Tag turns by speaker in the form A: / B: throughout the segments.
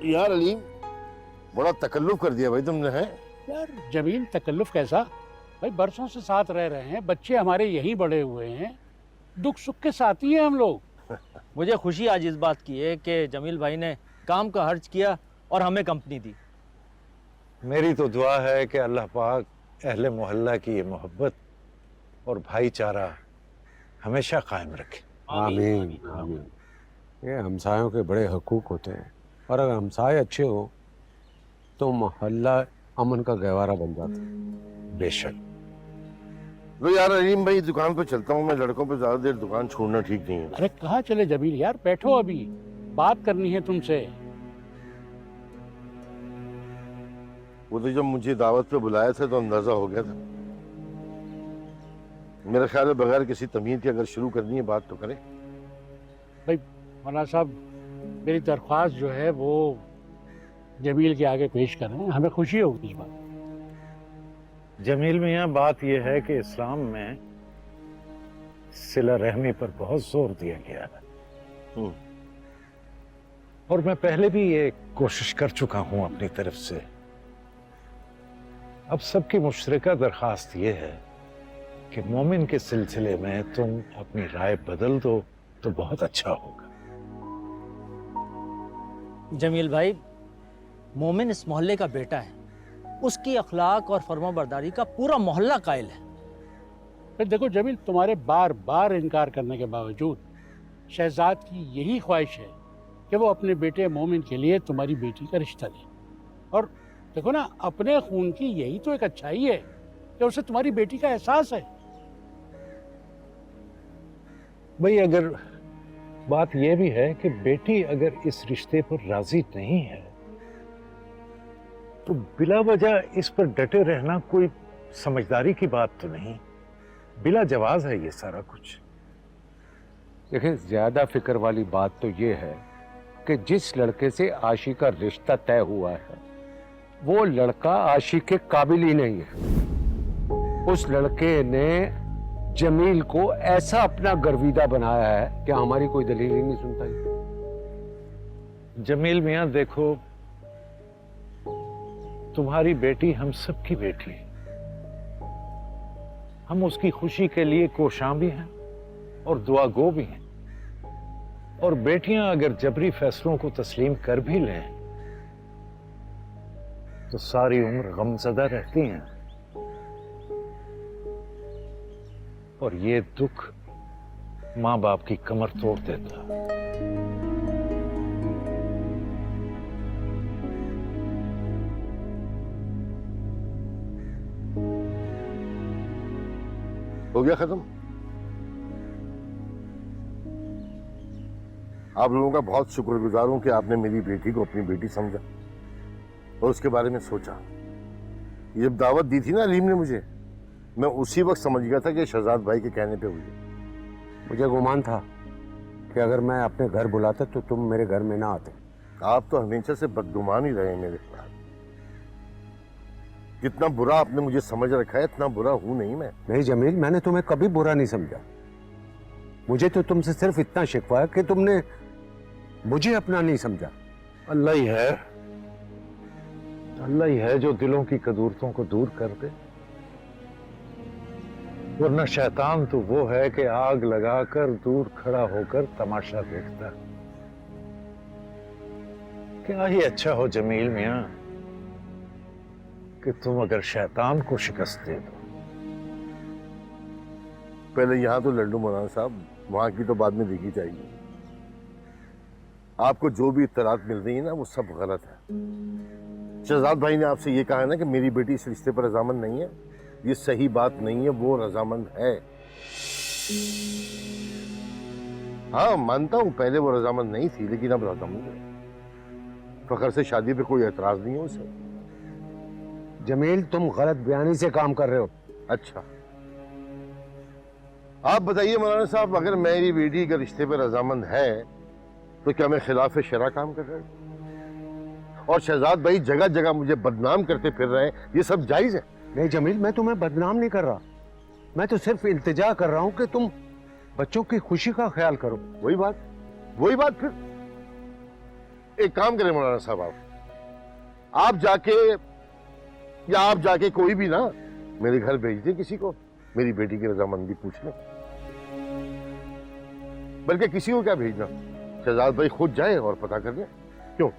A: यार अलीम, बड़ा तकल्लुफ कर दिया भाई तुमने, है?
B: यार जमील, तकल्लुफ कैसा भाई, बरसों से साथ रह रहे हैं, बच्चे हमारे यहीं बड़े हुए हैं, दुख सुख के साथ ही हैं हम लोग।
C: मुझे खुशी आज इस बात की है कि जमील भाई ने काम का खर्च किया और हमें कंपनी दी।
D: मेरी तो दुआ है कि अल्लाह पाक अहले मोहल्ला की ये मोहब्बत और भाईचारा हमेशा कायम रखे।
E: आमीन आमीन। ये हमसायों के बड़े हकूक होते हैं, और अगर हमसाए अच्छे हो तो मोहल्ला अमन का गहवारा बन जाता है।
D: बेशक।
A: लो यार अलीम भाई, दुकान पे चलता हूँ मैं, लड़कों पे ज्यादा देर दुकान छोड़ना ठीक नहीं है।
B: अरे कहाँ चले जमील यार, बैठो, अभी बात करनी है तुमसे।
A: वो तो जब मुझे दावत पे बुलाया था तो अंदाजा हो गया था। मेरा ख्याल है बगैर किसी तमीज के अगर शुरू करनी है बात तो करें।
B: भाई मौलाना साहब, मेरी दरख्वास्त जो है वो जमील के आगे पेश करें, हमें खुशी होगी इस बात।
D: जमील मियाँ, बात यह है कि इस्लाम में सिला रहमी पर बहुत जोर दिया गया है, और मैं पहले भी ये कोशिश कर चुका हूं अपनी तरफ से। अब सबकी मुश्तरका दरखास्त ये है कि मोमिन के सिलसिले में तुम अपनी राय बदल दो तो बहुत अच्छा होगा।
C: जमील भाई, मोमिन इस मोहल्ले का बेटा है, उसकी अखलाक और फर्माबरदारी का पूरा मोहल्ला कायल है।
B: फिर देखो जमील, तुम्हारे बार बार इनकार करने के बावजूद शहजाद की यही ख्वाहिश है कि वो अपने बेटे मोमिन के लिए तुम्हारी बेटी का रिश्ता दे। और देखो ना, अपने खून की यही तो एक अच्छाई है कि उसे तुम्हारी बेटी का एहसास है।
D: भाई, अगर बात यह भी है कि बेटी अगर इस रिश्ते पर राजी नहीं है तो बिला वजह इस पर डटे रहना कोई समझदारी की बात तो नहीं, बिला जवाज है ये सारा कुछ।
E: देखिए, ज्यादा फिक्र वाली बात तो ये है कि जिस लड़के से आशी का रिश्ता तय हुआ है वो लड़का आशी के काबिल ही नहीं है। उस लड़के ने जमील को ऐसा अपना गर्विदा बनाया है कि हमारी कोई दलील ही नहीं सुनता ही।
D: जमील मियां, देखो, तुम्हारी बेटी हम सबकी बेटी है, हम उसकी खुशी के लिए कोशां भी हैं और दुआ गो भी हैं। और बेटियां अगर जबरी फैसलों को तस्लीम कर भी लें तो सारी उम्र गमज़दा रहती हैं, और ये दुख मां बाप की कमर तोड़ देता।
A: हो गया खत्म। आप लोगों का बहुत शुक्रगुजार हूं कि आपने मेरी बेटी को अपनी बेटी समझा और उसके बारे में सोचा। जब दावत दी थी ना अलीम ने मुझे, मैं उसी वक्त समझ गया था कि शहजाद भाई के कहने पे हुई।
E: मुझे गुमान था कि अगर मैं अपने घर बुलाता तो तुम मेरे घर में ना आते।
A: आप तो हमेशा से बदगुमान ही रहे मेरे खिलाफ। जितना बुरा आपने मुझे समझ रखा है इतना बुरा हूं नहीं मैं।
E: नहीं जमील, मैंने तुम्हें कभी बुरा नहीं समझा। मुझे तो तुमसे सिर्फ इतना शिकवा है कि तुमने मुझे अपना नहीं समझा।
D: अल्लाह ही है, अल्लाह ही है जो दिलों की कदूरतों को दूर कर दे, वरना शैतान तो वो है कि आग लगाकर दूर खड़ा होकर तमाशा देखता। क्या ही अच्छा हो जमील मियां कि तुम अगर शैतान को शिकस्त दे दो।
A: पहले यहां तो लड्डू मौलाना साहब, वहां की तो बाद में देखी जाएगी। आपको जो भी इत्तलात मिल रही है ना वो सब गलत है। शहजाद भाई ने आपसे ये कहा है ना कि मेरी बेटी इस रिश्ते पर रजामंद नहीं है, ये सही बात नहीं है, वो रजामंद है। हाँ मानता हूं पहले वो रजामंद नहीं थी, लेकिन अब रजामंद है। फखर से शादी पे कोई एतराज नहीं है उसे।
E: जमील, तुम गलत बयानी से काम कर रहे हो।
A: अच्छा, आप बताइए मौलाना साहब, अगर मेरी बेटी के रिश्ते पे रजामंद है तो क्या मैं खिलाफ शरा काम कर रहा हूं? और शहजाद भाई जगह जगह मुझे बदनाम करते फिर रहे हैं, ये सब जायज है?
E: नहीं जमील, मैं तुम्हें बदनाम नहीं कर रहा, मैं तो सिर्फ इल्तिजा कर रहा हूं कि तुम बच्चों की खुशी का ख्याल करो।
A: वही बात फिर। एक काम करें मौलाना साहब, आप जाके कोई भी ना मेरे घर भेज दे किसी को, मेरी बेटी की रजामंदी पूछने। बल्कि किसी को क्या भेजना, शहजाद भाई खुद जाए और पता कर ले। क्यों?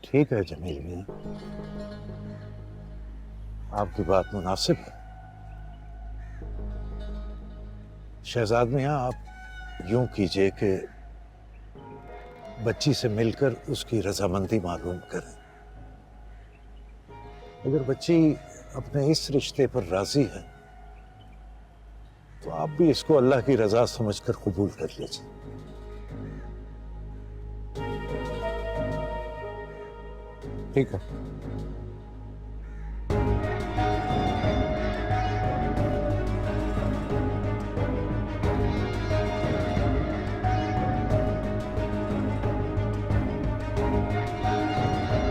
D: ठीक है जमील मियां, आपकी बात मुनासिब है। शहजाद मियां, आप यूं कीजिए कि बच्ची से मिलकर उसकी रजामंदी मालूम करें। अगर बच्ची अपने इस रिश्ते पर राजी है तो आप भी इसको अल्लाह की रजा समझकर कबूल कर लीजिए। ठीक है।